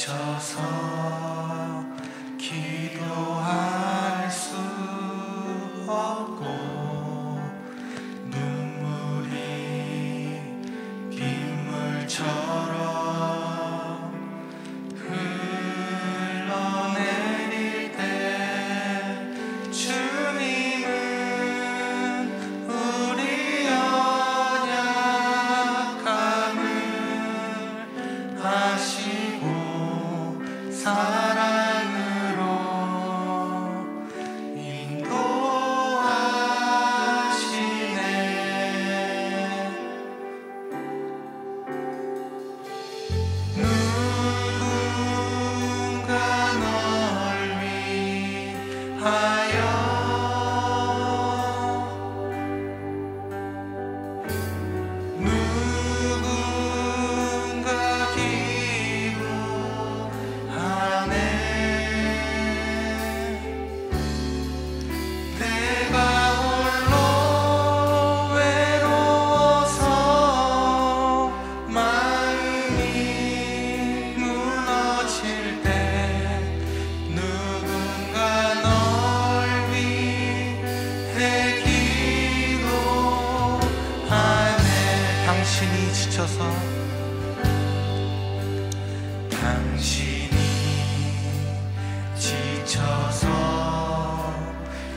지쳐서 기도할 수 없고 눈물이 빗물처럼 흘러내릴 때 주님은 우리 연약함을 아시고 사랑으로 인도하시네. 누군가 널 위하여 누군가 기도하네. 내가 홀로 외로워서 마음이 무너질 때 누군가 널 위해 기도하네. 당신이 지쳐서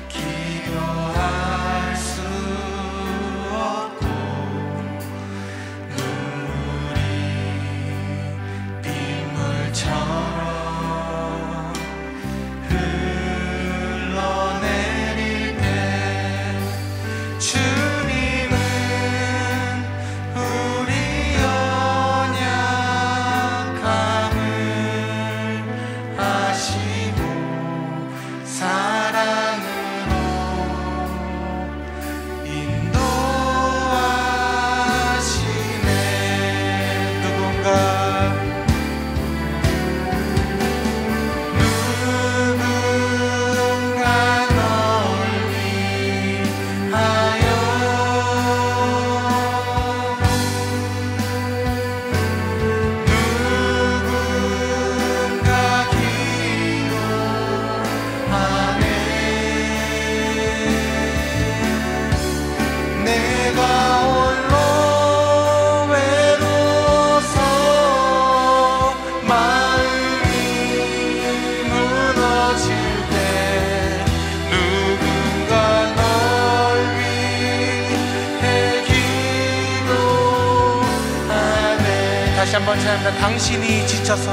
기도할 수 없고 눈물이 빗물처럼 흘러내릴 때 주님은 우리 연약함을 아시고 사랑으로 인도하시네. 누군가 널 위하여 누군가 기도하네. 내가 홀로 외로워서 마음이 무너질 때 누군가 널 위해 기도하네. 다시 한번 찬양합니다. 당신이 지쳐서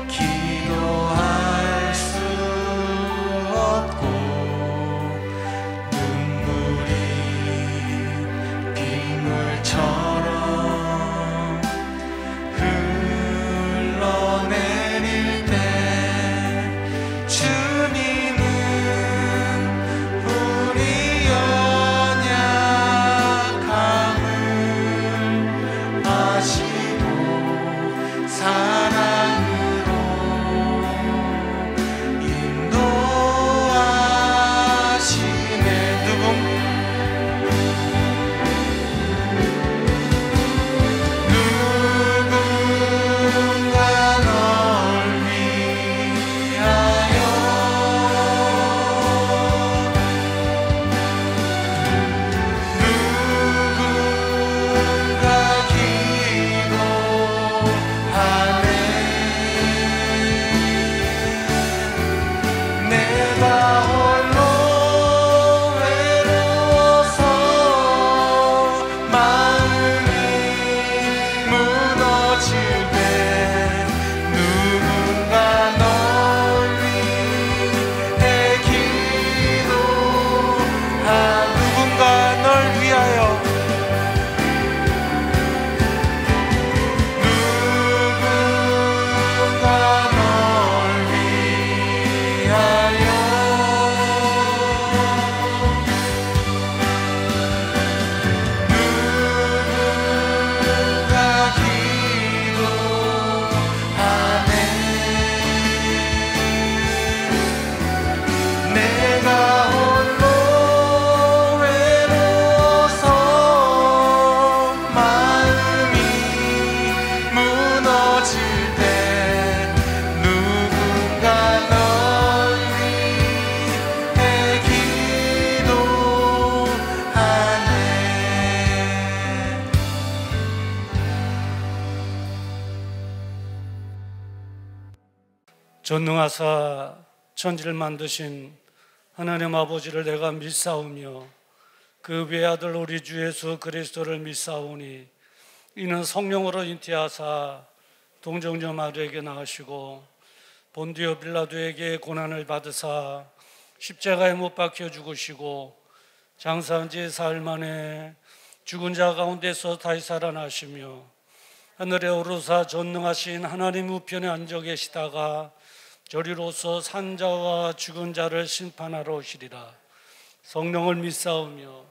기도할 수 없고 눈물이 빗물처럼 흘러내릴 때 주님은 우리 연약함을 아시고 전능하사 천지를 만드신 하나님 아버지를 내가 믿사오며 그 외아들 우리 주 예수 그리스도를 믿사오니 이는 성령으로 잉태하사 동정녀 마리아에게 낳으시고 본디오 빌라도에게 고난을 받으사 십자가에 못 박혀 죽으시고 장사한 지 사흘 만에 죽은 자 가운데서 다시 살아나시며 하늘에 오르사 전능하신 하나님 우편에 앉아 계시다가 저리로서 산자와 죽은 자를 심판하러 오시리라. 성령을 믿사오며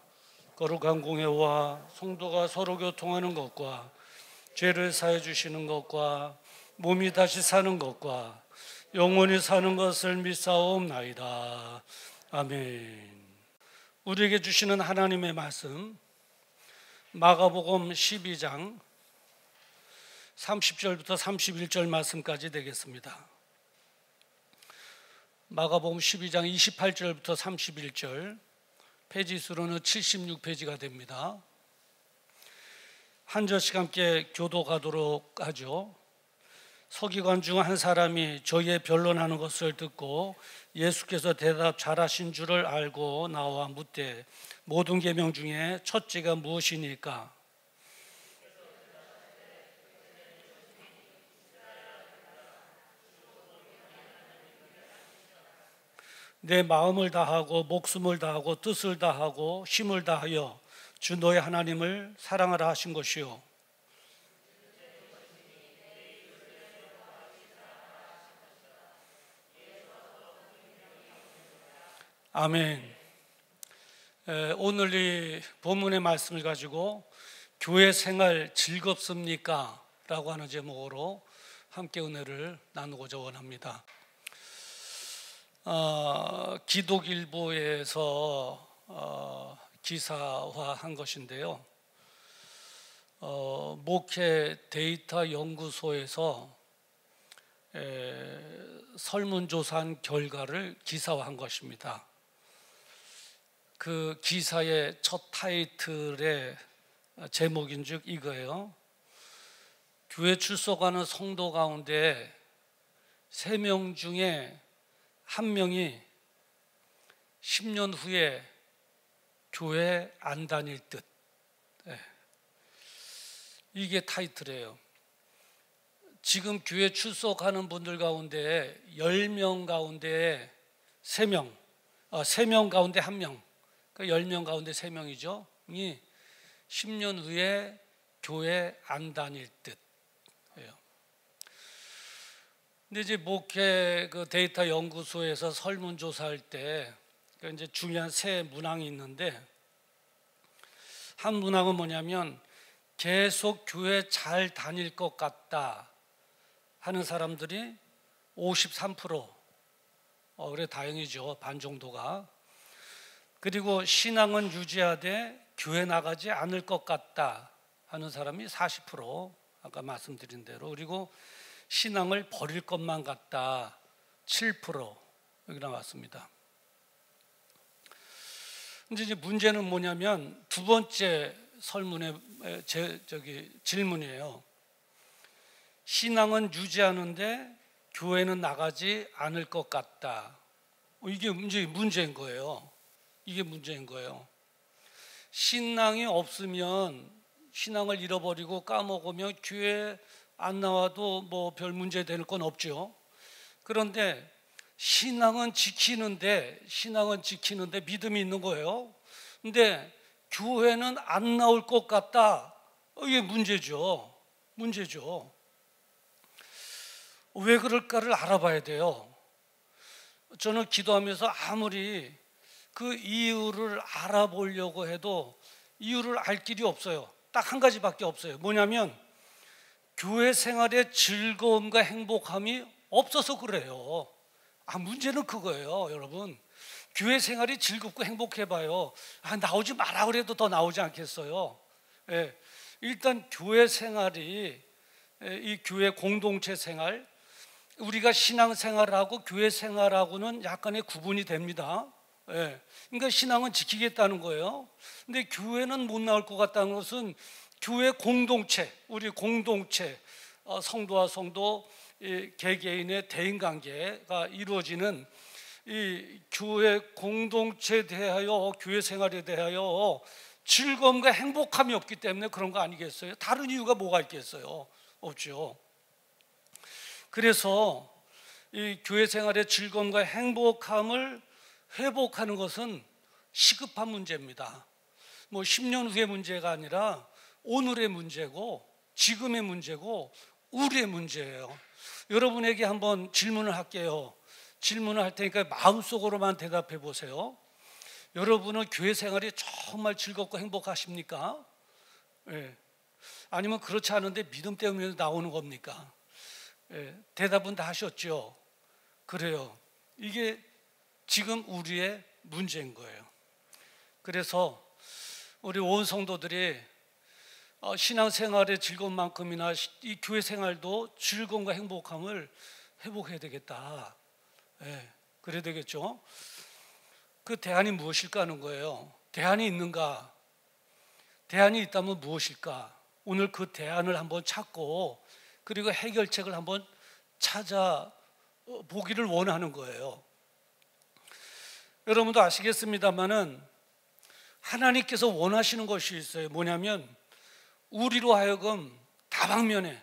거룩한 공회와 성도가 서로 교통하는 것과 죄를 사해 주시는 것과 몸이 다시 사는 것과 영원히 사는 것을 믿사옵나이다. 아멘. 우리에게 주시는 하나님의 말씀 마가복음 12장 30절부터 31절 말씀까지 되겠습니다. 마가복음 12장 28절부터 31절, 페이지 수로는 76페이지가 됩니다. 한 절씩 함께 교독하도록 하죠. 서기관 중 한 사람이 저희의 변론하는 것을 듣고 예수께서 대답 잘하신 줄을 알고 나와 묻되 모든 계명 중에 첫째가 무엇이니까? 내 마음을 다하고 목숨을 다하고 뜻을 다하고 힘을 다하여 주 너의 하나님을 사랑하라 하신 것이요. 아멘. 오늘 이 본문의 말씀을 가지고 교회 생활 즐겁습니까? 라고 하는 제목으로 함께 은혜를 나누고자 원합니다. 기독일보에서 기사화한 것인데요. 목회 데이터 연구소에서 설문조사한 결과를 기사화한 것입니다. 그 기사의 첫 타이틀의 제목인즉 이거예요. 교회 출석하는 성도 가운데 3명 중에 1명이 10년 후에 교회 안 다닐 듯. 이게 타이틀이에요. 지금 교회 출석하는 분들 가운데 10명 가운데 3명, 3명 가운데 1명, 그러니까 10명 가운데 3명이죠. 이 10년 후에 교회 안 다닐 듯. 근데 이제 목회 그 데이터 연구소에서 설문조사할 때 이제 중요한 3 문항이 있는데, 한 문항은 뭐냐면 계속 교회 잘 다닐 것 같다 하는 사람들이 53%. 그래 다행이죠. 반 정도가. 그리고 신앙은 유지하되 교회 나가지 않을 것 같다 하는 사람이 40%. 아까 말씀드린 대로. 그리고 신앙을 버릴 것만 같다 7% 여기 나왔습니다. 근데 이제 문제는 뭐냐면 두 번째 설문의 질문이에요. 신앙은 유지하는데 교회는 나가지 않을 것 같다. 이게 문제인 거예요. 이게 문제인 거예요. 신앙이 없으면 신앙을 잃어버리고 까먹으면 교회 안 나와도 뭐 별 문제 될 건 없죠. 그런데 신앙은 지키는데 믿음이 있는 거예요. 근데 교회는 안 나올 것 같다. 이게 문제죠. 왜 그럴까를 알아봐야 돼요. 저는 기도하면서 아무리 그 이유를 알아보려고 해도 이유를 알 길이 없어요. 딱 한 가지밖에 없어요. 뭐냐면 교회 생활의 즐거움과 행복함이 없어서 그래요. 문제는 그거예요, 여러분. 교회 생활이 즐겁고 행복해봐요. 나오지 마라 그래도 더 나오지 않겠어요? 일단 교회 생활이, 이 교회 공동체 생활, 우리가 신앙 생활하고 교회 생활하고는 약간의 구분이 됩니다. 그러니까 신앙은 지키겠다는 거예요. 근데 교회는 못 나올 것 같다는 것은 교회 공동체, 우리 공동체, 성도와 성도, 이 개개인의 대인관계가 이루어지는 이 교회 공동체에 대하여, 교회 생활에 대하여 즐거움과 행복함이 없기 때문에 그런 거 아니겠어요? 다른 이유가 뭐가 있겠어요? 없죠. 그래서 이 교회 생활의 즐거움과 행복함을 회복하는 것은 시급한 문제입니다. 뭐 10년 후의 문제가 아니라 오늘의 문제고, 지금의 문제고, 우리의 문제예요. 여러분에게 한번 질문을 할게요. 질문을 할 테니까 마음속으로만 대답해 보세요. 여러분은 교회 생활이 정말 즐겁고 행복하십니까? 예. 아니면 그렇지 않은데 믿음 때문에 나오는 겁니까? 예. 대답은 다 하셨죠? 그래요. 이게 지금 우리의 문제인 거예요. 그래서 우리 온 성도들이 신앙생활의 즐거움만큼이나 이 교회 생활도 즐거움과 행복함을 회복해야 되겠다. 예, 그래야 되겠죠. 그 대안이 무엇일까 하는 거예요. 대안이 있는가? 대안이 있다면 무엇일까? 오늘 그 대안을 한번 찾고, 그리고 해결책을 한번 찾아보기를 원하는 거예요. 여러분도 아시겠습니다마는 하나님께서 원하시는 것이 있어요. 뭐냐면 우리로 하여금 다방면에,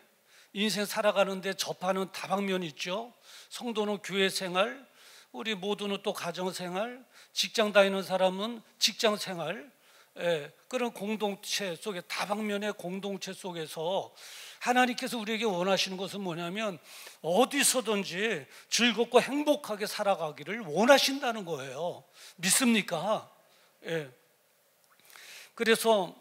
인생 살아가는데 접하는 다방면이 있죠. 성도는 교회 생활, 우리 모두는 또 가정 생활, 직장 다니는 사람은 직장 생활, 그런 공동체 속에, 다방면의 공동체 속에서 하나님께서 우리에게 원하시는 것은 뭐냐면 어디서든지 즐겁고 행복하게 살아가기를 원하신다는 거예요. 믿습니까? 예. 그래서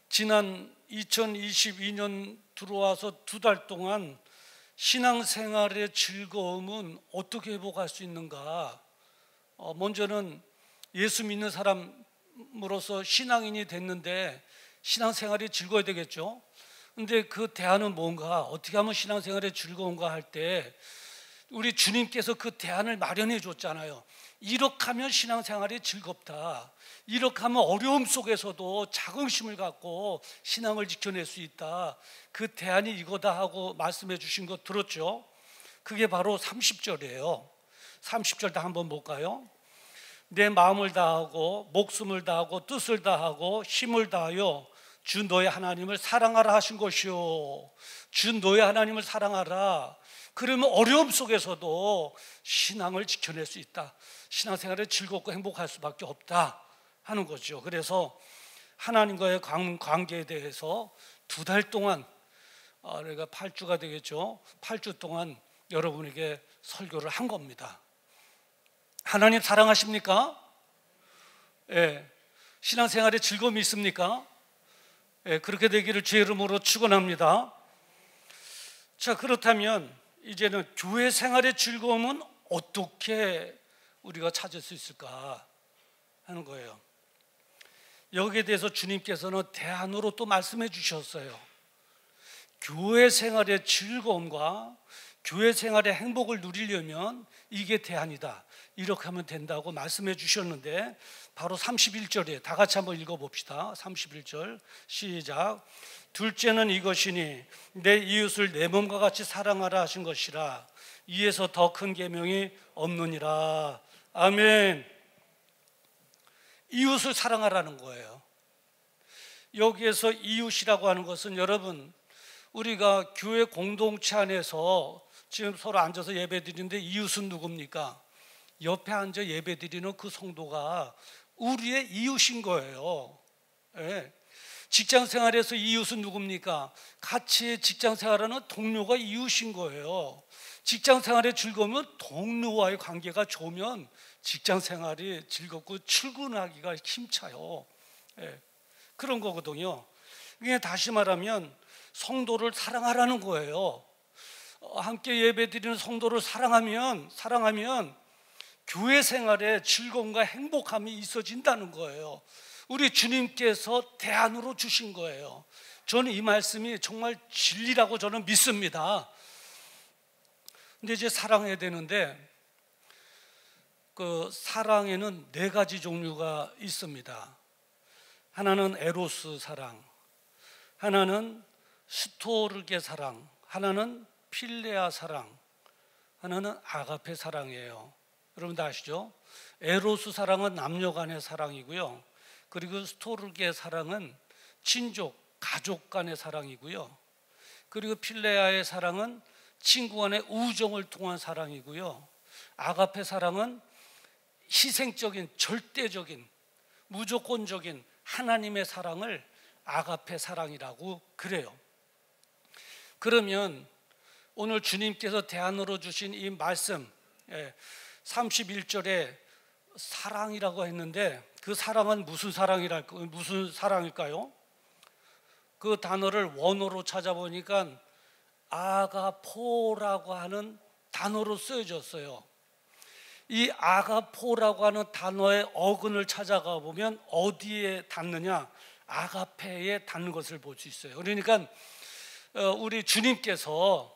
지난 2022년 들어와서 2달 동안 신앙생활의 즐거움은 어떻게 회복할 수 있는가? 먼저는 예수 믿는 사람으로서 신앙인이 됐는데 신앙생활이 즐거워야 되겠죠. 근데 그 대안은 뭔가? 어떻게 하면 신앙생활에 즐거운가 할 때 우리 주님께서 그 대안을 마련해 줬잖아요. 이렇게 하면 신앙생활이 즐겁다. 이렇게 하면 어려움 속에서도 자긍심을 갖고 신앙을 지켜낼 수 있다. 그 대안이 이거다 하고 말씀해 주신 거 들었죠? 그게 바로 30절이에요. 30절 다 한번 볼까요? 내 마음을 다하고 목숨을 다하고 뜻을 다하고 힘을 다하여 주 너의 하나님을 사랑하라 하신 것이요. 주 너의 하나님을 사랑하라. 그러면 어려움 속에서도 신앙을 지켜낼 수 있다. 신앙생활에 즐겁고 행복할 수밖에 없다 하는 거죠. 그래서 하나님과의 관계에 대해서 2달 동안, 그러니까 8주가 되겠죠. 8주 동안 여러분에게 설교를 한 겁니다. 하나님 사랑하십니까? 예. 신앙생활에 즐거움이 있습니까? 예, 그렇게 되기를 주의 이름으로 축원합니다. 자, 그렇다면 이제는 교회 생활의 즐거움은 어떻게 우리가 찾을 수 있을까 하는 거예요. 여기에 대해서 주님께서는 대안으로 또 말씀해 주셨어요. 교회 생활의 즐거움과 교회 생활의 행복을 누리려면 이게 대안이다. 이렇게 하면 된다고 말씀해 주셨는데 바로 31절에 다 같이 한번 읽어봅시다. 31절 시작. 둘째는 이것이니 내 이웃을 내 몸과 같이 사랑하라 하신 것이라. 이에서 더 큰 계명이 없느니라. 아멘. 이웃을 사랑하라는 거예요. 여기에서 이웃이라고 하는 것은 여러분, 우리가 교회 공동체 안에서 지금 서로 앉아서 예배드리는데 이웃은 누굽니까? 옆에 앉아 예배드리는 그 성도가 우리의 이웃인 거예요. 예. 직장 생활에서 이웃은 누굽니까? 같이 직장 생활하는 동료가 이웃인 거예요. 직장 생활의 즐거움은 동료와의 관계가 좋으면 직장 생활이 즐겁고 출근하기가 힘차요. 예. 그런 거거든요. 그게 다시 말하면 성도를 사랑하라는 거예요. 함께 예배드리는 성도를 사랑하면 교회 생활에 즐거움과 행복함이 있어진다는 거예요. 우리 주님께서 대안으로 주신 거예요. 저는 이 말씀이 정말 진리라고 저는 믿습니다. 근데 이제 사랑해야 되는데 그 사랑에는 4가지 종류가 있습니다. 하나는 에로스 사랑, 하나는 스토르게 사랑, 하나는 필레아 사랑, 하나는 아가페 사랑이에요. 여러분도 아시죠? 에로스 사랑은 남녀 간의 사랑이고요. 그리고 스토르게 사랑은 친족, 가족 간의 사랑이고요. 그리고 필레아의 사랑은 친구 간의 우정을 통한 사랑이고요. 아가페 사랑은 희생적인, 절대적인, 무조건적인 하나님의 사랑을 아가페 사랑이라고 그래요. 그러면 오늘 주님께서 대안으로 주신 이 말씀 31절에 사랑이라고 했는데 그 사랑은 무슨 사랑일까요? 그 단어를 원어로 찾아보니까 아가포라고 하는 단어로 쓰여졌어요. 이 아가포라고 하는 단어의 어근을 찾아가 보면 어디에 닿느냐? 아가페에 닿는 것을 볼 수 있어요. 그러니까 우리 주님께서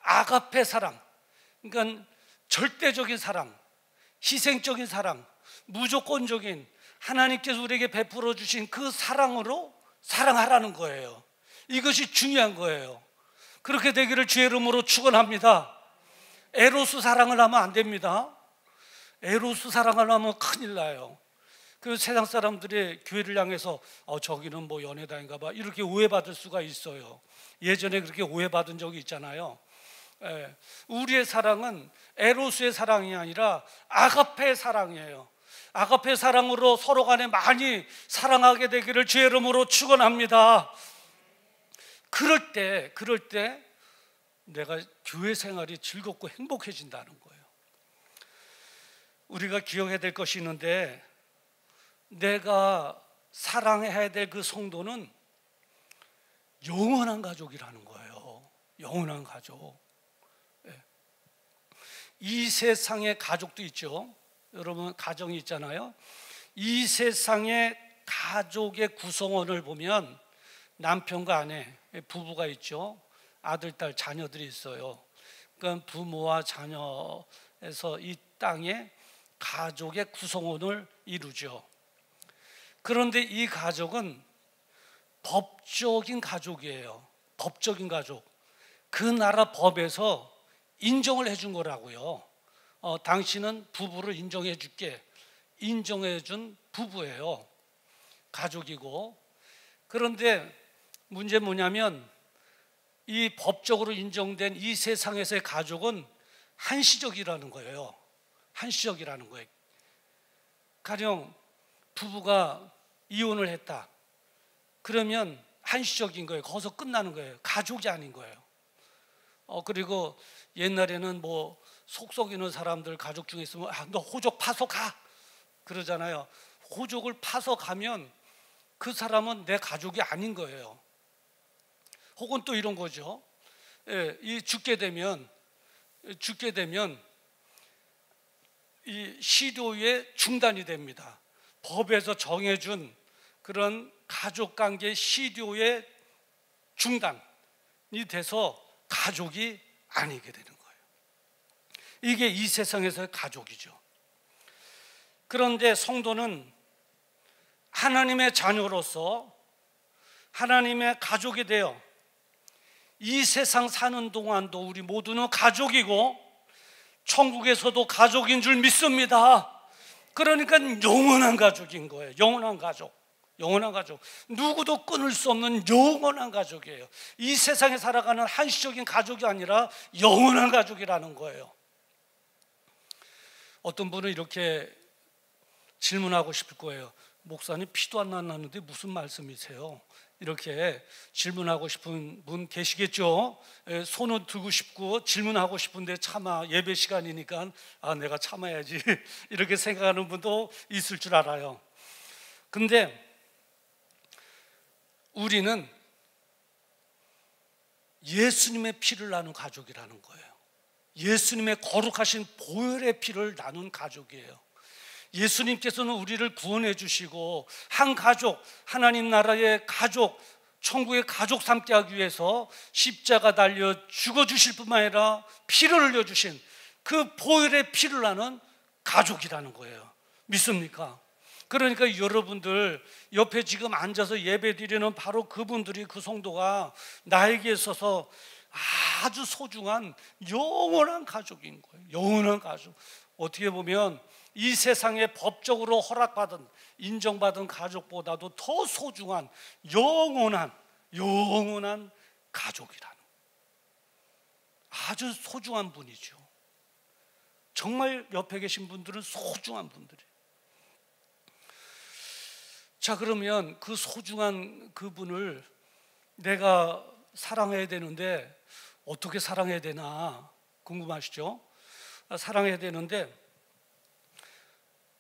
아가페 사랑, 그러니까 절대적인 사랑, 희생적인 사랑, 무조건적인 하나님께서 우리에게 베풀어 주신 그 사랑으로 사랑하라는 거예요. 이것이 중요한 거예요. 그렇게 되기를 주의 이름으로 축원합니다. 에로스 사랑을 하면 안 됩니다. 에로스 사랑을 하면 큰일 나요. 그 세상 사람들이 교회를 향해서 저기는 뭐 연애다인가 봐 이렇게 오해받을 수가 있어요. 예전에 그렇게 오해받은 적이 있잖아요. 우리의 사랑은 에로스의 사랑이 아니라 아가페의 사랑이에요. 아가페 사랑으로 서로 간에 많이 사랑하게 되기를 주의 이름으로 축원합니다. 그럴 때 내가 교회 생활이 즐겁고 행복해진다는 거예요. 우리가 기억해야 될 것이 있는데 내가 사랑해야 될 그 성도는 영원한 가족이라는 거예요. 영원한 가족. 이 세상의 가족도 있죠. 여러분 가정이 있잖아요. 이 세상의 가족의 구성원을 보면 남편과 아내, 부부가 있죠. 아들, 딸, 자녀들이 있어요. 그러니까 부모와 자녀에서 이 땅에 가족의 구성원을 이루죠. 그런데 이 가족은 법적인 가족이에요. 법적인 가족. 그 나라 법에서 인정을 해준 거라고요. 당신은 부부를 인정해 줄게. 인정해 준 부부예요. 가족이고. 그런데 문제 뭐냐면 이 법적으로 인정된 이 세상에서의 가족은 한시적이라는 거예요. 한시적이라는 거예요. 가령 부부가 이혼을 했다. 그러면 한시적인 거예요. 거기서 끝나는 거예요. 가족이 아닌 거예요. 그리고 옛날에는 뭐 속썩이는 사람들 가족 중에 있으면 너 호적 파서 가 그러잖아요. 호적을 파서 가면 그 사람은 내 가족이 아닌 거예요. 혹은 또 이런 거죠. 이 죽게 되면 이 시료의 중단이 됩니다. 법에서 정해준 그런 가족관계 시료의 중단이 돼서 가족이 아니게 되는 거예요. 이게 이 세상에서의 가족이죠. 그런데 성도는 하나님의 자녀로서 하나님의 가족이 되어 이 세상 사는 동안도 우리 모두는 가족이고 천국에서도 가족인 줄 믿습니다. 그러니까 영원한 가족인 거예요. 영원한 가족. 영원한 가족. 누구도 끊을 수 없는 영원한 가족이에요. 이 세상에 살아가는 한시적인 가족이 아니라 영원한 가족이라는 거예요. 어떤 분은 이렇게 질문하고 싶을 거예요. 목사님 피도 안 났는데 무슨 말씀이세요? 이렇게 질문하고 싶은 분 계시겠죠? 손을 들고 싶고 질문하고 싶은데 참아, 예배 시간이니까 내가 참아야지 이렇게 생각하는 분도 있을 줄 알아요. 근데 우리는 예수님의 피를 나눈 가족이라는 거예요. 예수님의 거룩하신 보혈의 피를 나눈 가족이에요. 예수님께서는 우리를 구원해 주시고 한 가족, 하나님 나라의 가족, 천국의 가족 삼게 하기 위해서 십자가 달려 죽어주실 뿐만 아니라 피를 흘려주신 그 보혈의 피를 나눈 가족이라는 거예요. 믿습니까? 그러니까 여러분들 옆에 지금 앉아서 예배 드리는 바로 그분들이, 그 성도가 나에게 있어서 아주 소중한 영원한 가족인 거예요. 영원한 가족. 어떻게 보면 이 세상에 법적으로 허락받은 인정받은 가족보다도 더 소중한 영원한 가족이라는, 아주 소중한 분이죠. 정말 옆에 계신 분들은 소중한 분들이에요. 자, 그러면 그 소중한 그분을 내가 사랑해야 되는데 어떻게 사랑해야 되나 궁금하시죠? 사랑해야 되는데,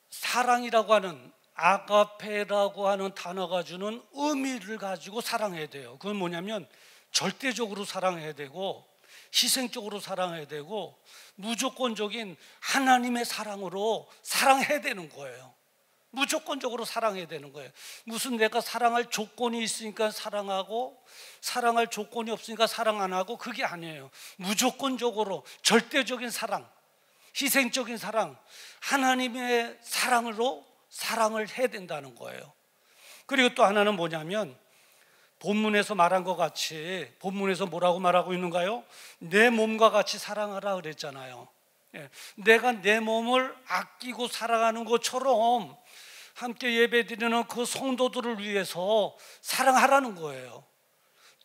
사랑이라고 하는, 아가페라고 하는 단어가 주는 의미를 가지고 사랑해야 돼요. 그건 뭐냐면 절대적으로 사랑해야 되고, 희생적으로 사랑해야 되고, 무조건적인 하나님의 사랑으로 사랑해야 되는 거예요. 무조건적으로 사랑해야 되는 거예요. 무슨 내가 사랑할 조건이 있으니까 사랑하고 사랑할 조건이 없으니까 사랑 안 하고, 그게 아니에요. 무조건적으로 절대적인 사랑, 희생적인 사랑, 하나님의 사랑으로 사랑을 해야 된다는 거예요. 그리고 또 하나는 뭐냐면, 본문에서 말한 것 같이, 본문에서 뭐라고 말하고 있는가요? 내 몸과 같이 사랑하라 그랬잖아요. 내가 내 몸을 아끼고 사랑하는 것처럼 함께 예배드리는 그 성도들을 위해서 사랑하라는 거예요.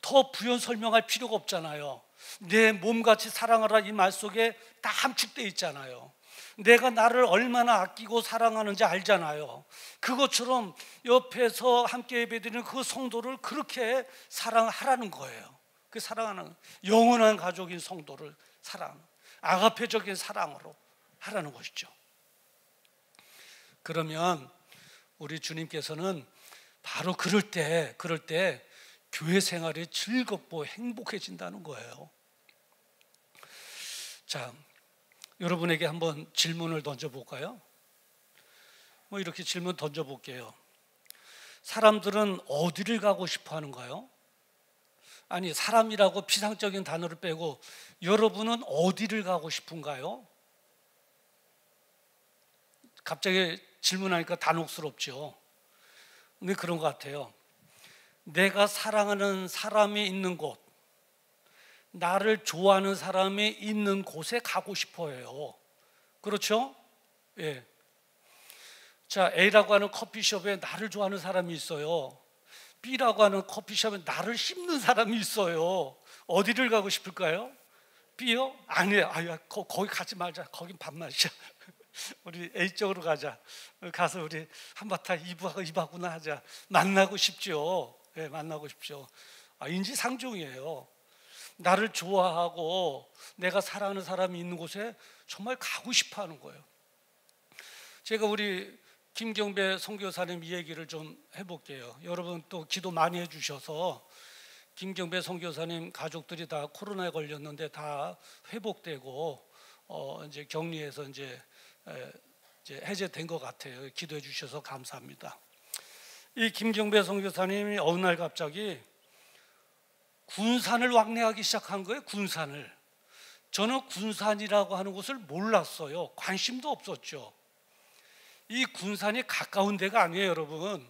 더 부연 설명할 필요가 없잖아요. 내 몸같이 사랑하라, 이 말 속에 다 함축되어 있잖아요. 내가 나를 얼마나 아끼고 사랑하는지 알잖아요. 그것처럼 옆에서 함께 예배드리는 그 성도를 그렇게 사랑하라는 거예요. 그 사랑하는 영원한 가족인 성도를 아가페적인 사랑으로 하라는 것이죠. 그러면 우리 주님께서는 바로 그럴 때 교회 생활이 즐겁고 행복해진다는 거예요. 자, 여러분에게 한번 질문을 던져볼까요? 이렇게 질문 던져볼게요. 사람들은 어디를 가고 싶어 하는가요? 아니, 사람이라고 피상적인 단어를 빼고 여러분은 어디를 가고 싶은가요? 갑자기 질문하니까 단혹스럽죠. 근데 그런 것 같아요. 내가 사랑하는 사람이 있는 곳, 나를 좋아하는 사람이 있는 곳에 가고 싶어 해요. 그렇죠? 예. 자, A라고 하는 커피숍에 나를 좋아하는 사람이 있어요. B라고 하는 커피숍에 나를 씹는 사람이 있어요. 어디를 가고 싶을까요? B요? 아니에요. 거기 가지 말자. 거긴 밥맛이야. 우리 A 쪽으로 가자. 가서 우리 한바탕 입하구나 하자. 만나고 싶죠. 네, 만나고 싶죠. 인지상정이에요. 나를 좋아하고 내가 사랑하는 사람이 있는 곳에 정말 가고 싶어 하는 거예요. 제가 우리 김경배 선교사님 이 얘기를 좀 해볼게요. 여러분 또 기도 많이 해주셔서 김경배 선교사님 가족들이 다 코로나에 걸렸는데 다 회복되고 이제 격리해서 이제 해제된 것 같아요. 기도해 주셔서 감사합니다. 이 김경배 선교사님이 어느 날 갑자기 군산을 왕래하기 시작한 거예요. 군산을. 저는 군산이라고 하는 곳을 몰랐어요. 관심도 없었죠. 이 군산이 가까운 데가 아니에요, 여러분.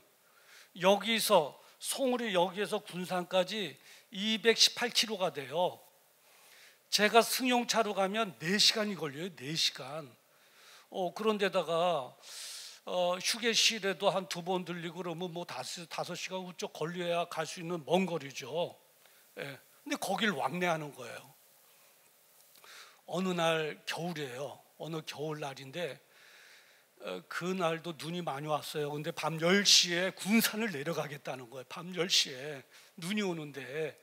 여기서 송울이 여기에서 군산까지 218km가 돼요. 제가 승용차로 가면 4시간이 걸려요. 4시간. 그런데다가 휴게실에도 한 2번 들리고 그러면 뭐 5시간 훌쩍 걸려야 갈 수 있는 먼 거리죠. 예. 근데 거길 왕래하는 거예요. 어느 날 겨울이에요. 어느 겨울날인데 그날도 눈이 많이 왔어요. 근데 밤 10시에 군산을 내려가겠다는 거예요. 밤 10시에 눈이 오는데,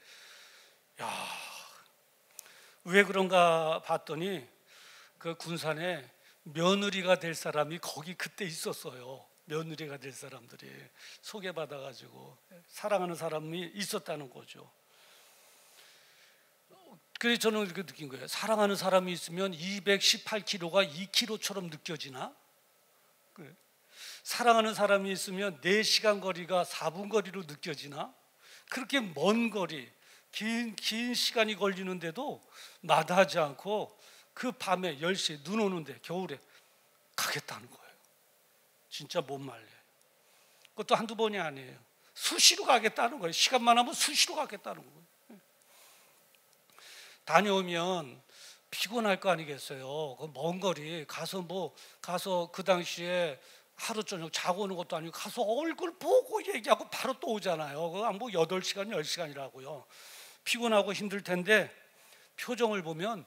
왜 그런가 봤더니 그 군산에 며느리가 될 사람이 거기 그때 있었어요. 며느리가 될 사람들이 소개받아가지고 사랑하는 사람이 있었다는 거죠. 그래서 저는 이렇게 느낀 거예요. 사랑하는 사람이 있으면 218km가 2km처럼 느껴지나? 사랑하는 사람이 있으면 4시간 거리가 4분 거리로 느껴지나? 그렇게 먼 거리, 긴 시간이 걸리는데도 마다하지 않고 그 밤에 10시에 눈 오는데 겨울에 가겠다는 거예요. 진짜 못 말려요. 그것도 한두 번이 아니에요. 수시로 가겠다는 거예요. 시간만 하면 수시로 가겠다는 거예요. 다녀오면 피곤할 거 아니겠어요. 그 먼 거리 가서 그 당시에 하루 저녁 자고 오는 것도 아니고 가서 얼굴 보고 얘기하고 바로 또 오잖아요. 그거 뭐 8시간, 10시간이라고요. 피곤하고 힘들 텐데 표정을 보면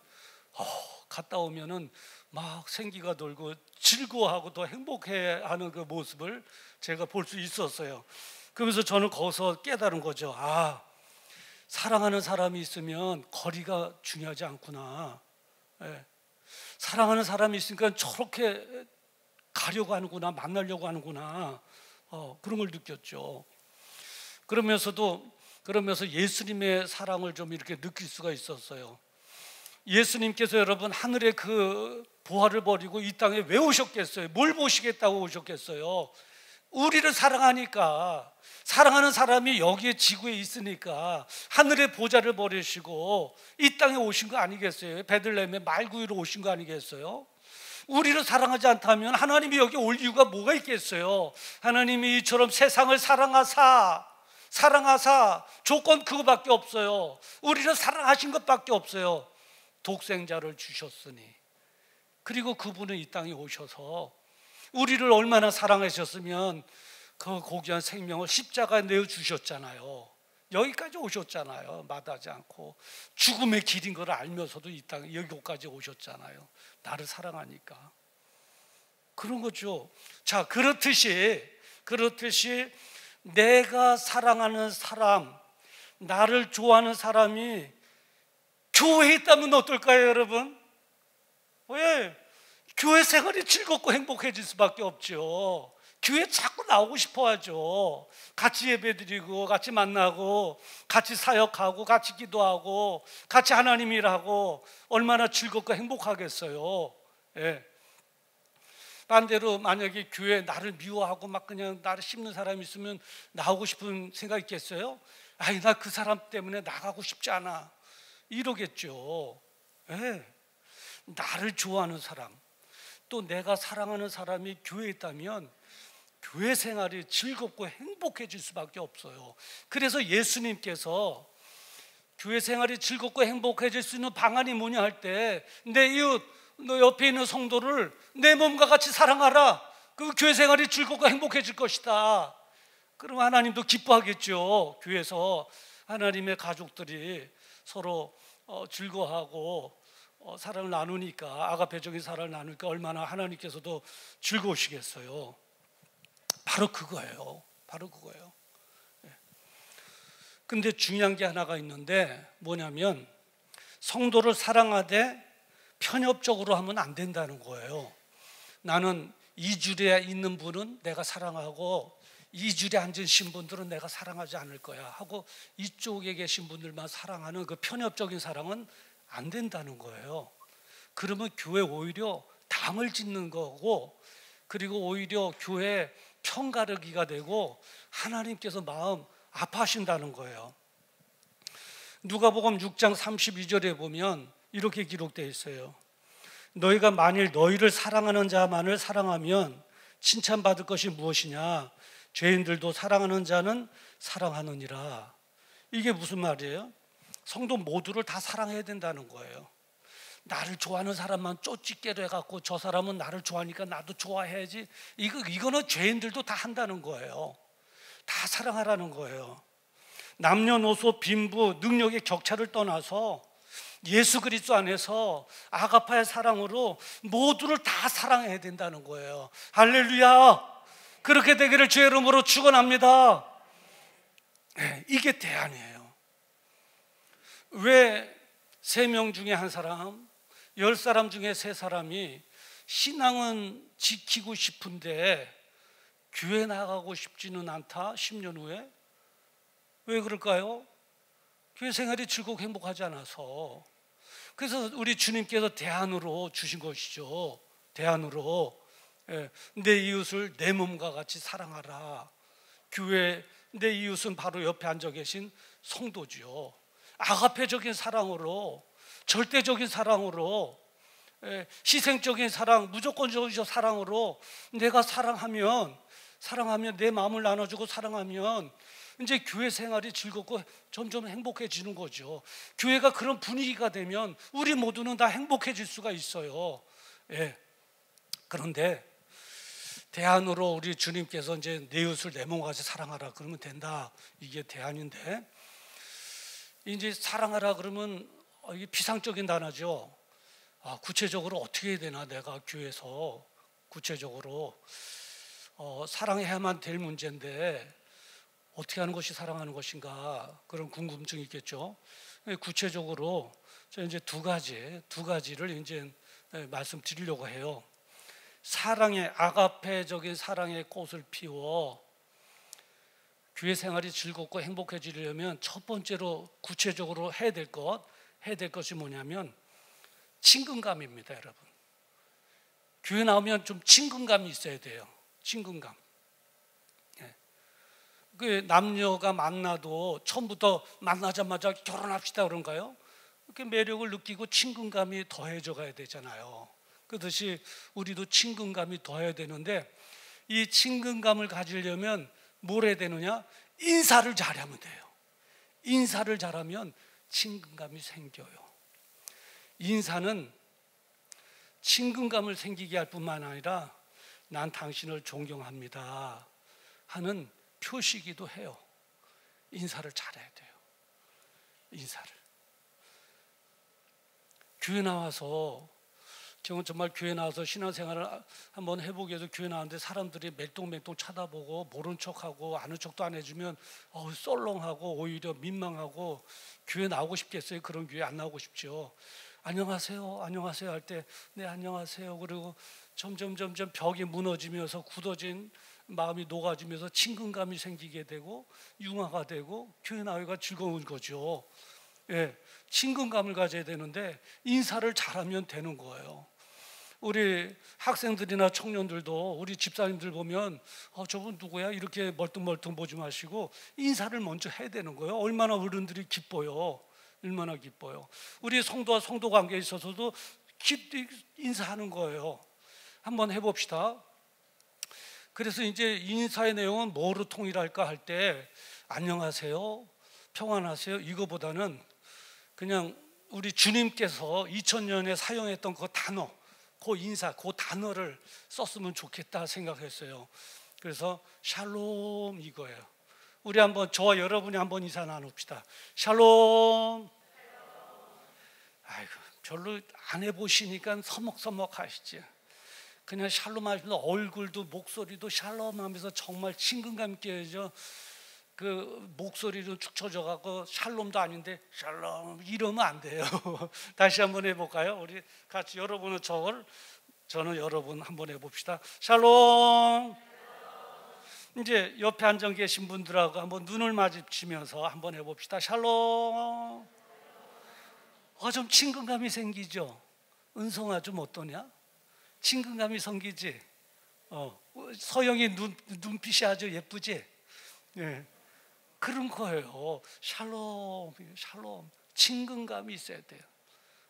갔다 오면은 막 생기가 돌고 즐거워하고 더 행복해하는 그 모습을 제가 볼 수 있었어요. 그러면서 저는 거기서 깨달은 거죠. 사랑하는 사람이 있으면 거리가 중요하지 않구나. 사랑하는 사람이 있으니까 저렇게 가려고 하는구나, 만나려고 하는구나. 그런 걸 느꼈죠. 그러면서 예수님의 사랑을 좀 이렇게 느낄 수가 있었어요. 예수님께서 여러분 하늘의 그 보화를 버리고 이 땅에 왜 오셨겠어요? 뭘 보시겠다고 오셨겠어요? 우리를 사랑하니까, 사랑하는 사람이 여기에 지구에 있으니까 하늘의 보좌를 버리시고 이 땅에 오신 거 아니겠어요? 베들레헴에 말구유로 오신 거 아니겠어요? 우리를 사랑하지 않다면 하나님이 여기 올 이유가 뭐가 있겠어요? 하나님이 이처럼 세상을 사랑하사 조건 그거밖에 없어요. 우리를 사랑하신 것밖에 없어요. 독생자를 주셨으니, 그리고 그분은 이 땅에 오셔서 우리를 얼마나 사랑하셨으면 그 고귀한 생명을 십자가에 내어주셨잖아요. 여기까지 오셨잖아요. 마다하지 않고 죽음의 길인 걸 알면서도 이 땅에 여기까지 오셨잖아요. 나를 사랑하니까. 그런 거죠. 자, 그렇듯이 내가 사랑하는 사람, 나를 좋아하는 사람이 교회에 있다면 어떨까요, 여러분? 왜? 교회 생활이 즐겁고 행복해질 수밖에 없죠. 교회 자꾸 나오고 싶어 하죠. 같이 예배드리고 같이 만나고 같이 사역하고 같이 기도하고 같이 하나님 일하고 얼마나 즐겁고 행복하겠어요. 반대로 만약에 교회에 나를 미워하고 막 그냥 나를 씹는 사람이 있으면 나오고 싶은 생각 있겠어요? 나 그 사람 때문에 나가고 싶지 않아, 이러겠죠. 나를 좋아하는 사람, 또 내가 사랑하는 사람이 교회에 있다면 교회 생활이 즐겁고 행복해질 수밖에 없어요. 그래서 예수님께서 교회 생활이 즐겁고 행복해질 수 있는 방안이 뭐냐 할 때, 내 이웃, 너 옆에 있는 성도를 내 몸과 같이 사랑하라. 그 교회 생활이 즐겁고 행복해질 것이다. 그럼 하나님도 기뻐하겠죠. 교회에서 하나님의 가족들이 서로 즐거워하고 사랑을 나누니까, 아가페적인 사랑을 나누니까 얼마나 하나님께서도 즐거우시겠어요. 바로 그거예요. 근데 중요한 게 하나가 있는데 뭐냐면, 성도를 사랑하되 편협적으로 하면 안 된다는 거예요. 나는 이 줄에 있는 분은 내가 사랑하고 이 줄에 앉으신 분들은 내가 사랑하지 않을 거야 하고 이쪽에 계신 분들만 사랑하는 그 편협적인 사랑은 안 된다는 거예요. 그러면 교회 오히려 담을 짓는 거고, 그리고 오히려 교회 편가르기가 되고 하나님께서 마음 아파하신다는 거예요. 누가복음 6장 32절에 보면 이렇게 기록되어 있어요. 너희가 만일 너희를 사랑하는 자만을 사랑하면 칭찬받을 것이 무엇이냐? 죄인들도 사랑하는 자는 사랑하느니라. 이게 무슨 말이에요? 성도 모두를 다 사랑해야 된다는 거예요. 나를 좋아하는 사람만 쫓기게로 해갖고 저 사람은 나를 좋아하니까 나도 좋아해야지, 이거는 죄인들도 다 한다는 거예요. 다 사랑하라는 거예요. 남녀노소 빈부 능력의 격차를 떠나서 예수 그리스도 안에서 아가파의 사랑으로 모두를 다 사랑해야 된다는 거예요. 할렐루야. 그렇게 되기를 주의 이름으로 축원합니다. 이게 대안이에요. 왜 3명 중에 1사람, 10사람 중에 3사람이 신앙은 지키고 싶은데 교회 나가고 싶지는 않다, 10년 후에? 왜 그럴까요? 교회 생활이 즐겁고 행복하지 않아서. 그래서 우리 주님께서 대안으로 주신 것이죠. 대안으로 내 이웃을 내 몸과 같이 사랑하라. 교회, 내 이웃은 바로 옆에 앉아 계신 성도지요. 아가페적인 사랑으로, 절대적인 사랑으로, 희생적인 사랑, 무조건적인 사랑으로 내가 사랑하면 사랑하면, 내 마음을 나눠주고 사랑하면 이제 교회 생활이 즐겁고 점점 행복해지는 거죠. 교회가 그런 분위기가 되면 우리 모두는 다 행복해질 수가 있어요. 예. 그런데 대안으로 우리 주님께서 이제 내 이웃을 내 몸같이 사랑하라 그러면 된다, 이게 대안인데, 이제 사랑하라 그러면 이게 피상적인 단어죠. 구체적으로 어떻게 해야 되나, 내가 교회에서 구체적으로 사랑해야만 될 문제인데 어떻게 하는 것이 사랑하는 것인가, 그런 궁금증이 있겠죠. 구체적으로 저 이제 두 가지를 이제 말씀드리려고 해요. 사랑의, 아가페적인 사랑의 꽃을 피워 교회 생활이 즐겁고 행복해지려면 첫 번째로 구체적으로 해야 될 것이 뭐냐면 친근감입니다, 여러분. 교회 나오면 좀 친근감이 있어야 돼요. 친근감. 그 남녀가 만나도 처음부터 만나자마자 결혼합시다 그런가요? 이렇게 매력을 느끼고 친근감이 더해져 가야 되잖아요. 그렇듯이 우리도 친근감이 더해야 되는데, 이 친근감을 가지려면 뭘 해야 되느냐? 인사를 잘하면 돼요. 인사를 잘하면 친근감이 생겨요. 인사는 친근감을 생기게 할 뿐만 아니라 난 당신을 존경합니다 하는 표시기도 해요. 인사를 잘해야 돼요. 인사를. 교회 나와서, 저는 정말 교회 나와서 신앙생활을 한번 해보기 위해서 교회 나왔는데 사람들이 멜똥멜똥 쳐다보고 모른 척하고 아는 척도 안 해주면 썰렁하고 오히려 민망하고 교회 나오고 싶겠어요? 그런 교회 안 나오고 싶죠. 안녕하세요, 안녕하세요 할 때 네 안녕하세요, 그리고 점점 벽이 무너지면서 굳어진 마음이 녹아지면서 친근감이 생기게 되고 융화가 되고 교회 나오기가 즐거운 거죠. 예, 친근감을 가져야 되는데 인사를 잘하면 되는 거예요. 우리 학생들이나 청년들도 우리 집사님들 보면 저분 누구야? 이렇게 멀뚱멀뚱 보지 마시고 인사를 먼저 해야 되는 거예요. 얼마나 어른들이 기뻐요. 얼마나 기뻐요. 우리 성도와 성도 관계에 있어서도 인사하는 거예요. 한번 해봅시다. 그래서 이제 인사의 내용은 뭐로 통일할까 할 때 안녕하세요, 평안하세요 이거보다는 그냥 우리 주님께서 2000년에 사용했던 그 단어, 그 인사, 그 단어를 썼으면 좋겠다 생각했어요. 그래서 샬롬 이거예요. 우리 한번, 저와 여러분이 한번 인사 나눕시다. 샬롬. 아이고, 별로 안 해보시니까 서먹서먹 하시지. 그냥 샬롬 하시면서 얼굴도 목소리도 샬롬 하면서 정말 친근감 있게 해죠. 그 목소리도 축 처져가고 샬롬도 아닌데 샬롬 이러면 안 돼요. 다시 한번 해볼까요? 우리 같이, 여러분은 저는 여러분 한번 해봅시다. 샬롬. 이제 옆에 앉아 계신 분들하고 한번 눈을 마주치면서 한번 해봅시다. 샬롬. 좀 친근감이 생기죠. 은성아 좀 어떠냐? 친근감이 생기지. 서영이 눈빛이 아주 예쁘지. 예. 그런 거예요. 샬롬, 샬롬. 친근감이 있어야 돼요.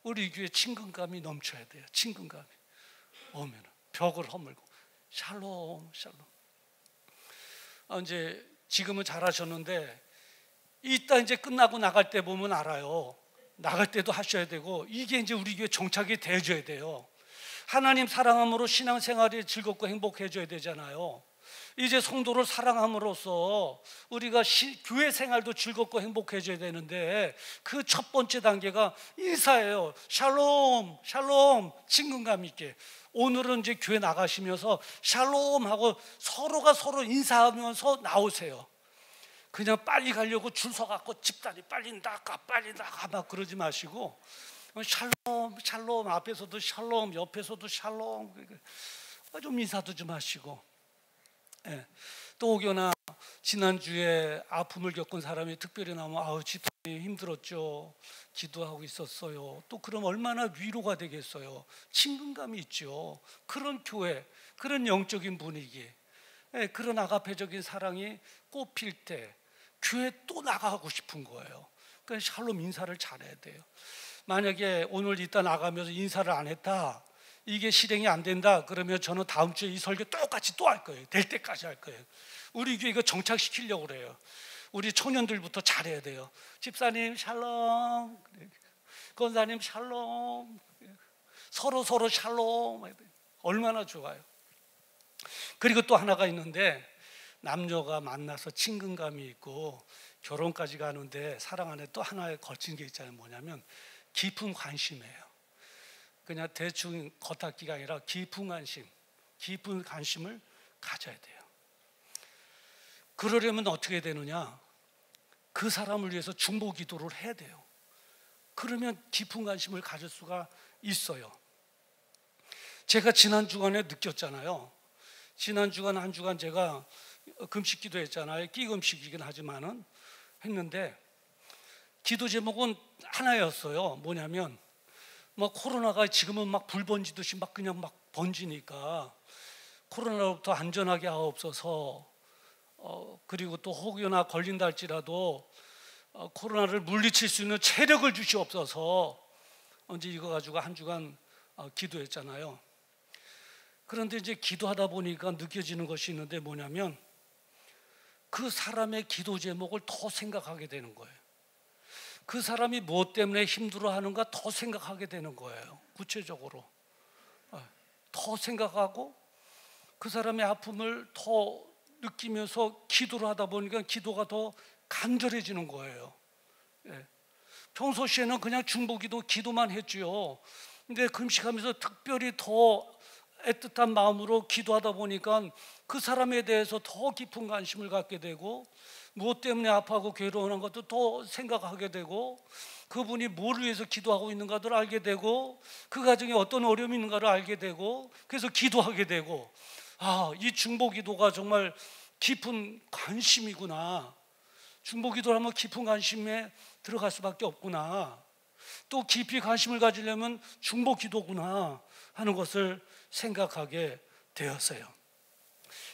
우리 교회 친근감이 넘쳐야 돼요. 친근감이 오면 벽을 허물고 샬롬, 샬롬. 이제 지금은 잘하셨는데 이따 이제 끝나고 나갈 때 보면 알아요. 나갈 때도 하셔야 되고, 이게 이제 우리 교회 정착이 돼줘야 돼요. 하나님 사랑함으로 신앙생활이 즐겁고 행복해져야 되잖아요. 이제 성도를 사랑함으로써 우리가 교회 생활도 즐겁고 행복해져야 되는데 그 첫 번째 단계가 인사예요. 샬롬, 샬롬, 친근감 있게. 오늘은 이제 교회 나가시면서 샬롬 하고 서로가 서로 인사하면서 나오세요. 그냥 빨리 가려고 줄 서갖고 집단이 빨리 나가 막 그러지 마시고 샬롬, 샬롬, 앞에서도 샬롬, 옆에서도 샬롬, 좀 인사도 좀 하시고. 예. 또 혹여나 지난주에 아픔을 겪은 사람이 특별히 나오면 집사님 힘들었죠, 기도하고 있었어요. 또 그럼 얼마나 위로가 되겠어요. 친근감이 있죠. 그런 교회, 그런 영적인 분위기, 그런 아가페적인 사랑이 꽃필 때 교회 또 나가고 싶은 거예요. 그러니까 샬롬 인사를 잘해야 돼요. 만약에 오늘 이따 나가면서 인사를 안 했다, 이게 실행이 안 된다 그러면 저는 다음 주에 이 설교 똑같이 또 할 거예요. 될 때까지 할 거예요. 우리 교회 이거 정착시키려고 그래요. 우리 청년들부터 잘해야 돼요. 집사님 샬롬, 권사님 샬롬, 서로 샬롬. 얼마나 좋아요. 그리고 또 하나가 있는데, 남녀가 만나서 친근감이 있고 결혼까지 가는데 사랑 안에 또 하나에 걸친 게 있잖아요. 뭐냐면 깊은 관심이에요. 그냥 대충 겉핥기가 아니라 깊은 관심을 가져야 돼요. 그러려면 어떻게 되느냐? 그 사람을 위해서 중보 기도를 해야 돼요. 그러면 깊은 관심을 가질 수가 있어요. 제가 지난 주간에 느꼈잖아요. 지난 주간 한 주간 제가 금식 기도했잖아요. 끼금식이긴 하지만은 했는데, 기도 제목은 하나였어요. 뭐냐면 코로나가 지금은 막 불 번지듯이 막 그냥 막 번지니까 코로나로부터 안전하게 하옵소서. 그리고 또 혹여나 걸린다 할지라도 코로나를 물리칠 수 있는 체력을 주시옵소서. 언제 이거 가지고 한 주간 기도했잖아요. 그런데 이제 기도하다 보니까 느껴지는 것이 있는데, 뭐냐면 그 사람의 기도 제목을 더 생각하게 되는 거예요. 그 사람이 무엇 때문에 힘들어하는가 더 생각하게 되는 거예요. 구체적으로 더 생각하고 그 사람의 아픔을 더 느끼면서 기도를 하다 보니까 기도가 더 간절해지는 거예요. 평소시에는 그냥 중보기도 기도만 했지요. 근데 금식하면서 특별히 더 애틋한 마음으로 기도하다 보니까 그 사람에 대해서 더 깊은 관심을 갖게 되고, 무엇 때문에 아파하고 괴로워하는 것도 더 생각하게 되고, 그분이 뭘 위해서 기도하고 있는가를 알게 되고, 그 가정에 어떤 어려움이 있는가를 알게 되고, 그래서 기도하게 되고, 이 중보기도가 정말 깊은 관심이구나. 중보기도를 하면 깊은 관심에 들어갈 수밖에 없구나. 또 깊이 관심을 가지려면 중보기도구나 하는 것을 생각하게 되었어요.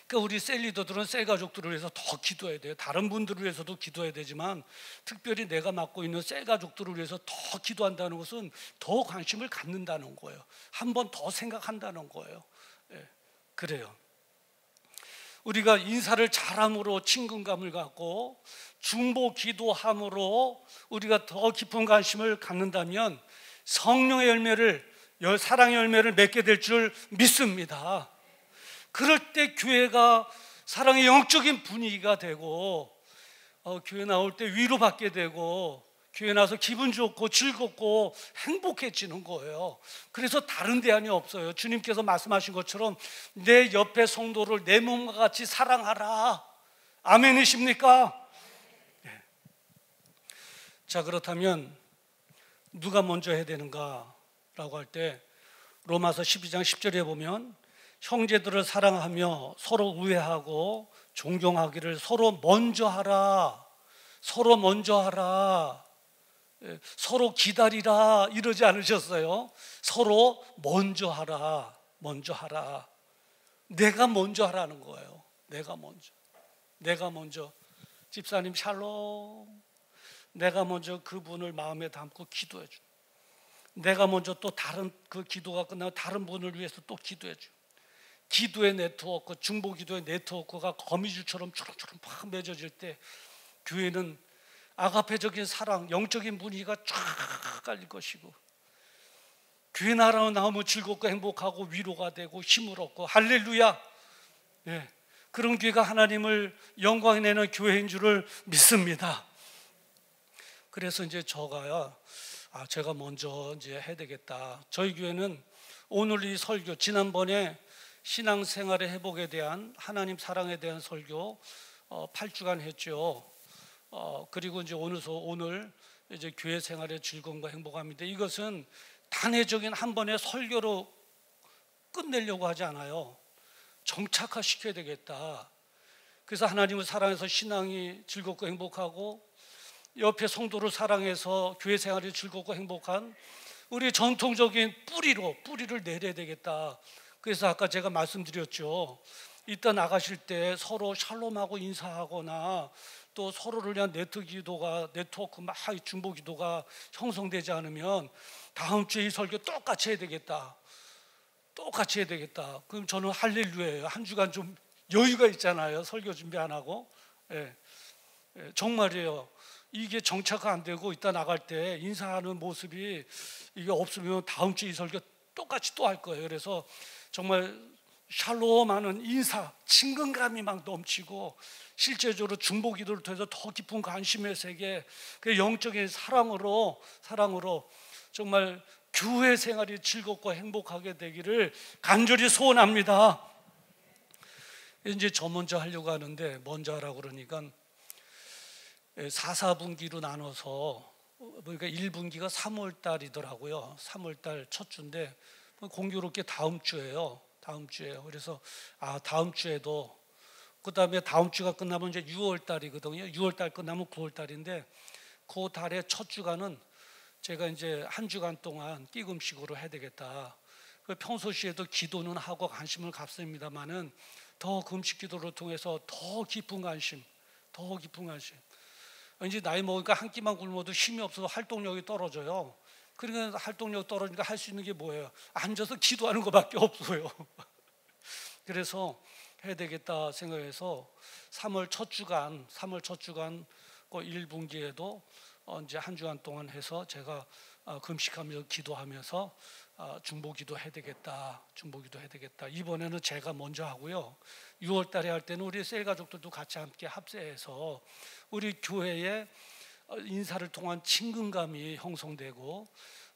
그러니까 우리 셀 리더들은 셀 가족들을 위해서 더 기도해야 돼요. 다른 분들을 위해서도 기도해야 되지만 특별히 내가 맡고 있는 셀 가족들을 위해서 더 기도한다는 것은 더 관심을 갖는다는 거예요. 한 번 더 생각한다는 거예요. 그래요. 우리가 인사를 잘함으로 친근감을 갖고 중보 기도함으로 우리가 더 깊은 관심을 갖는다면 성령의 열매를, 사랑의 열매를 맺게 될 줄 믿습니다. 그럴 때 교회가 사랑의 영적인 분위기가 되고, 교회 나올 때 위로받게 되고, 교회 나서 기분 좋고 즐겁고 행복해지는 거예요. 그래서 다른 대안이 없어요. 주님께서 말씀하신 것처럼 내 옆에 성도를 내 몸과 같이 사랑하라. 아멘이십니까? 네. 자, 그렇다면 누가 먼저 해야 되는가라고 할 때 로마서 12장 10절에 보면 형제들을 사랑하며 서로 우애하고 존경하기를 서로 먼저 하라. 서로 먼저 하라. 서로 기다리라 이러지 않으셨어요? 서로 먼저 하라. 먼저 하라. 내가 먼저 하라는 거예요. 내가 먼저 집사님 샬롬. 내가 먼저 그분을 마음에 담고 기도해 줘. 내가 먼저 또 다른 그 기도가 끝나면 다른 분을 위해서 또 기도해 줘. 기도의 네트워크, 중보 기도의 네트워크가 거미줄처럼 초롱초롱 팍 맺어질 때 교회는 아가페적인 사랑, 영적인 분위기가 쫙 깔릴 것이고, 교회 나라는 너무 즐겁고 행복하고 위로가 되고 힘을 얻고, 할렐루야. 네, 그런 교회가 하나님을 영광에 내는 교회인 줄을 믿습니다. 그래서 이제 제가 먼저 이제 해야 되겠다. 저희 교회는 오늘 이 설교, 지난번에 신앙생활의 회복에 대한, 하나님 사랑에 대한 설교 8주간 했죠. 그리고 이제 오늘 이제 교회 생활의 즐거움과 행복함인데, 이것은 단회적인 한 번의 설교로 끝내려고 하지 않아요. 정착화시켜야 되겠다. 그래서 하나님을 사랑해서 신앙이 즐겁고 행복하고, 옆에 성도를 사랑해서 교회 생활이 즐겁고 행복한 우리 전통적인 뿌리를 내려야 되겠다. 그래서 아까 제가 말씀드렸죠. 이따 나가실 때 서로 샬롬하고 인사하거나 또 서로를 위한 네트워크 막 중보 기도가 형성되지 않으면 다음 주에 이 설교 똑같이 해야 되겠다. 똑같이 해야 되겠다. 그럼 저는 할렐루야예요. 한 주간 좀 여유가 있잖아요. 설교 준비 안 하고. 정말이에요. 이게 정착 안 되고 이따 나갈 때 인사하는 모습이 이게 없으면 다음 주 이 설교 똑같이 또 할 거예요. 그래서 정말 샬롬하는 인사, 친근감이 막 넘치고 실제적으로 중보기도를 통해서 더 깊은 관심의 세계, 그 영적인 사랑으로 정말 교회 생활이 즐겁고 행복하게 되기를 간절히 소원합니다. 이제 저 먼저 하려고 하는데 먼저 하라고 그러니까 4분기로 나눠서 그러니까 1분기가 3월 달이더라고요. 3월 달 첫 주인데 공교롭게 다음 주예요. 그래서 다음 주에도 그다음에 다음 주가 끝나면 이제 6월 달이거든요. 6월 달 끝나면 9월 달인데 그 달의 첫 주간은 제가 이제 한 주간 동안 끼금식으로 해야 되겠다. 평소시에도 기도는 하고 관심을 갖습니다만은 더 금식 기도를 통해서 더 깊은 관심. 이제 나이 먹으니까 한 끼만 굶어도 힘이 없어서 활동력이 떨어져요. 그러니까 활동력 떨어지니까 할 수 있는 게 뭐예요? 앉아서 기도하는 것밖에 없어요. 그래서 해야 되겠다 생각해서 3월 첫 주간 그 1분기에도 이제 한 주간 동안 해서 제가 금식하면서 기도하면서 중보기도 해야 되겠다. 이번에는 제가 먼저 하고요. 6월 달에 할 때는 우리 셀 가족들도 같이 함께 합세해서 우리 교회에 인사를 통한 친근감이 형성되고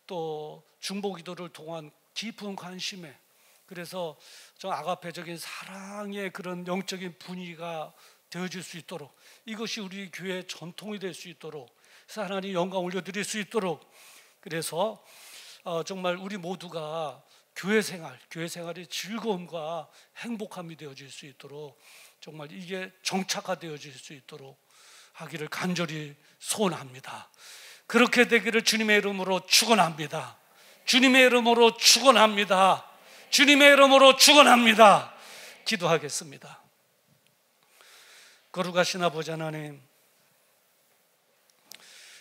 또 중보기도를 통한 깊은 관심에, 그래서 좀 아가페적인 사랑의 그런 영적인 분위기가 되어질 수 있도록, 이것이 우리 교회의 전통이 될 수 있도록, 하나님 영광 올려드릴 수 있도록, 그래서 정말 우리 모두가 교회 생활이 즐거움과 행복함이 되어질 수 있도록, 정말 이게 정착화되어질 수 있도록 하기를 간절히 소원합니다. 그렇게 되기를 주님의 이름으로 축원합니다. 기도하겠습니다. 거룩하신 아버지 하나님,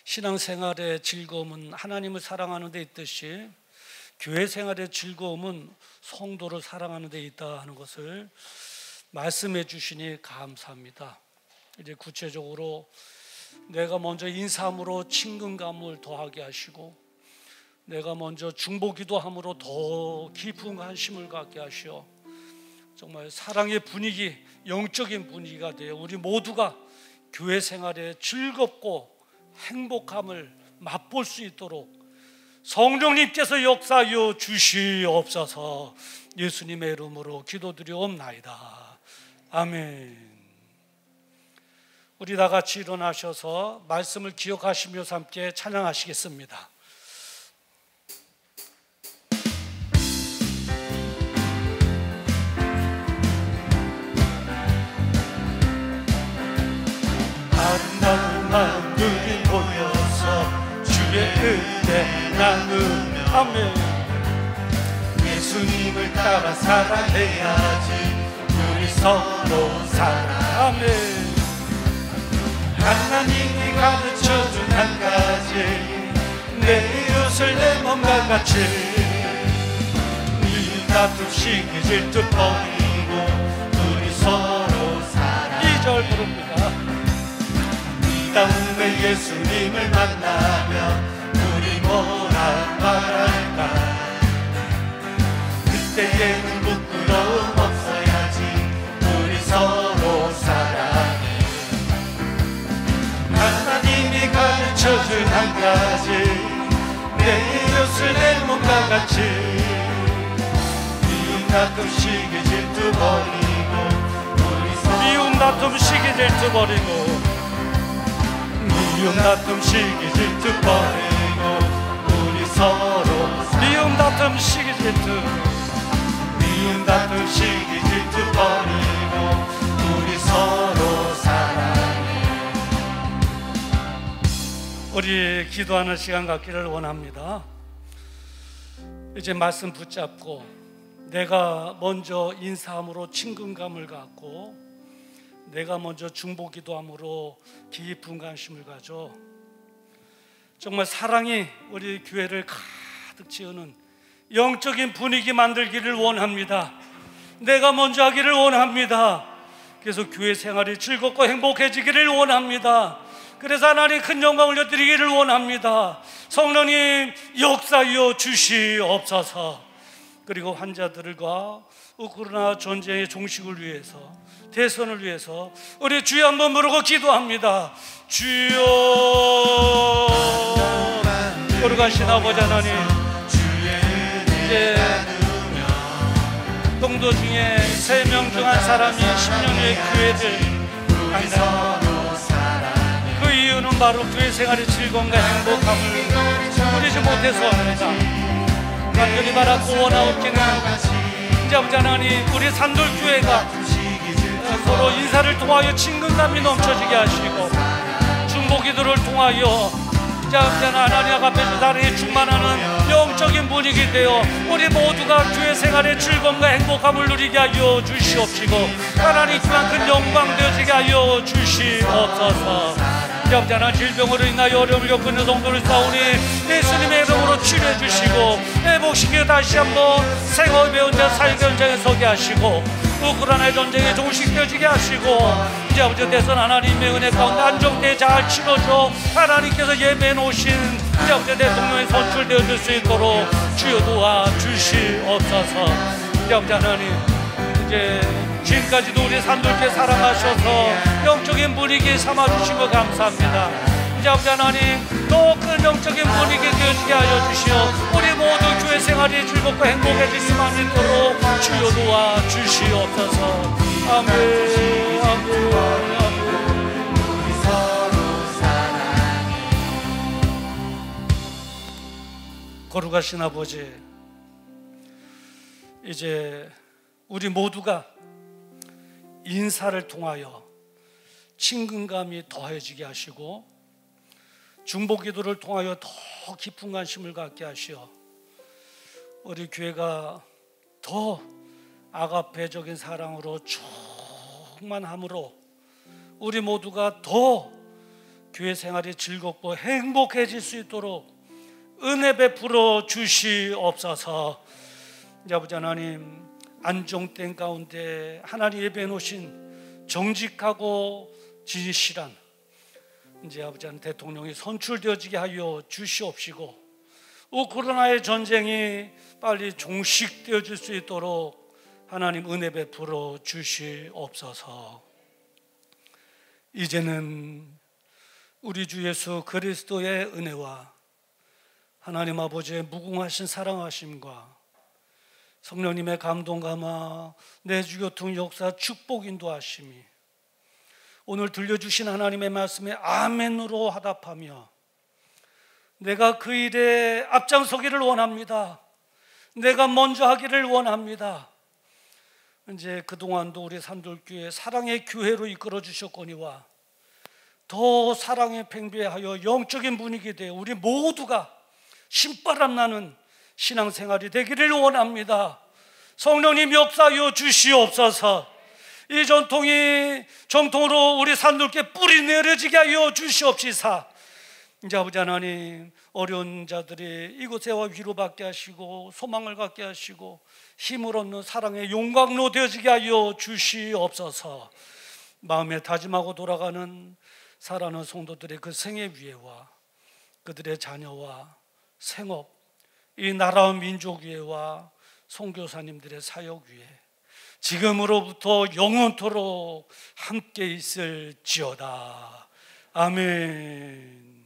신앙생활의 즐거움은 하나님을 사랑하는 데 있듯이 교회 생활의 즐거움은 성도를 사랑하는 데 있다 하는 것을 말씀해 주시니 감사합니다. 이제 구체적으로 내가 먼저 인사함으로 친근감을 더하게 하시고, 내가 먼저 중보기도함으로 더 깊은 관심을 갖게 하시어 정말 사랑의 분위기, 영적인 분위기가 되어 우리 모두가 교회 생활에 즐겁고 행복함을 맛볼 수 있도록 성령님께서 역사하여 주시옵소서. 예수님의 이름으로 기도드리옵나이다. 아멘. 우리 다 같이 일어나셔서 말씀을 기억하시면서 함께 찬양하시겠습니다. 아름다운 마음들이 모여서 주의 은혜 나누며, 아멘. 예수님을 따라 살아내야지 우리 서로 사랑, 아멘. 하나님이 가르쳐준 한 가지, 내 이웃을 내 몸과 같이 미움 다툼 시기 질투 버리고 우리 서로 사랑. 2절 부릅니다. 이 다음에 예수님을 만나면 우리 뭐라 말할까? 그때에는 부끄러움 없어야지 우리 서로 사랑해. 하나님이 가르쳐준 한 가지, 내 이웃을 내 몸과 같이 미움 다툼 시기 질투 버리고 우리 서로, 미움 다툼 시기 질투 버리고, 미움 다툼 시기 질투 버리고 우리 서로, 미움 다툼 시기 질투, 미움 다툼 시기 질투 버리고 우리 서로 사랑해. 우리 기도하는 시간 갖기를 원합니다. 이제 말씀 붙잡고 내가 먼저 인사함으로 친근감을 갖고, 내가 먼저 중보기도함으로 깊은 관심을 가져 정말 사랑이 우리 교회를 가득 채우는 영적인 분위기 만들기를 원합니다. 내가 먼저 하기를 원합니다. 그래서 교회 생활이 즐겁고 행복해지기를 원합니다. 그래서 하나님 큰 영광 올려드리기를 원합니다. 성령님 역사하여 주시옵소서. 그리고 환자들과 우크라이나 전쟁의 종식을 위해서, 대선을 위해서 우리 주여 한번 부르고 기도합니다. 주여. 거룩하신 아버지 하나님, 이제 동도 중에 3명 중 한 사람이 10년 후에 교회를 간다. 그 이유는 바로 교회 생활의 즐거움과 행복함을 누리지 못해서입니다. 간절히 바라고 원하옵기는 이제 아버지 하나님, 우리 산돌교회가 서로 인사를 통하여 친근감이 넘쳐지게 하시고, 중보기도를 통하여 하나님 앞에서 사랑에 충만하는 영적인 분위기 되어 우리 모두가 교회 생활의 즐거움과 행복함을 누리게 하여 주시옵시고, 하나님 그만큼 영광 되어지게 하여 주시옵소서. 영자나 질병으로 인하여 어려움을 겪고 있는 성도를 싸우니 예수님의 이름으로 치료해 주시고, 회복시켜 다시 한번 생업의 현장, 사역의 현장에 서게 하시고, 우크라이나 전쟁에 종식되어지게 하시고, 이제 아버지 대선 하나님의 은혜 가운데 안정되게 잘 치러줘 하나님께서 예배해 놓으신 이제 아버지 대통령이 선출되어질 수 있도록 주여 도와 주시옵소서. 이제 아버지 하나님, 이제 지금까지도 우리 산돌교회 사랑하셔서 영적인 분위기 삼아주신 거 감사합니다. 이제 아버지 하나님, 더 큰 영적인 분위기 되어지게 하여 주시어 우리 모두 교회 생활이 즐겁고 행복해지기만 있도록 주여 도와 주시옵소서. 아멘, 아멘, 아멘. 우리 서로 사랑해. 거룩하신 아버지, 이제 우리 모두가 인사를 통하여 친근감이 더해지게 하시고, 중보기도를 통하여 더 깊은 관심을 갖게 하시어 우리 교회가 더 아가페적인 사랑으로 충만함으로 우리 모두가 더 교회 생활이 즐겁고 행복해질 수 있도록 은혜 베풀어 주시옵소서. 아버지 하나님, 안정된 가운데 하나님 예배해 놓으신 정직하고 진실한 이제 아버지 하나님 대통령이 선출되어지게 하여 주시옵시고, 우크라이나의 전쟁이 빨리 종식되어질 수 있도록 하나님 은혜 베풀어 주시옵소서. 이제는 우리 주 예수 그리스도의 은혜와 하나님 아버지의 무궁하신 사랑하심과 성령님의 감동 감화, 내주교통 역사 축복 인도하심이 오늘 들려주신 하나님의 말씀에 아멘으로 화답하며 내가 그 일에 앞장서기를 원합니다. 내가 먼저 하기를 원합니다. 이제 그동안도 우리 산돌교회 사랑의 교회로 이끌어 주셨거니와 더 사랑에 팽배하여 영적인 분위기 되어 우리 모두가 신바람 나는 신앙생활이 되기를 원합니다. 성령님 역사하여 주시옵소서. 이 전통이 정통으로 우리 산돌교회 뿌리 내려지게 하여 주시옵시사. 이제 아버지 하나님, 어려운 자들이 이곳에 와 위로받게 하시고 소망을 갖게 하시고 힘을 얻는 사랑의 용광로 되어지게 하여 주시옵소서. 마음에 다짐하고 돌아가는 사랑하는 성도들의 그 생애 위에와 그들의 자녀와 생업, 이 나라와 민족 위에와 선교사님들의 사역 위에 지금으로부터 영원토록 함께 있을지어다. 아멘.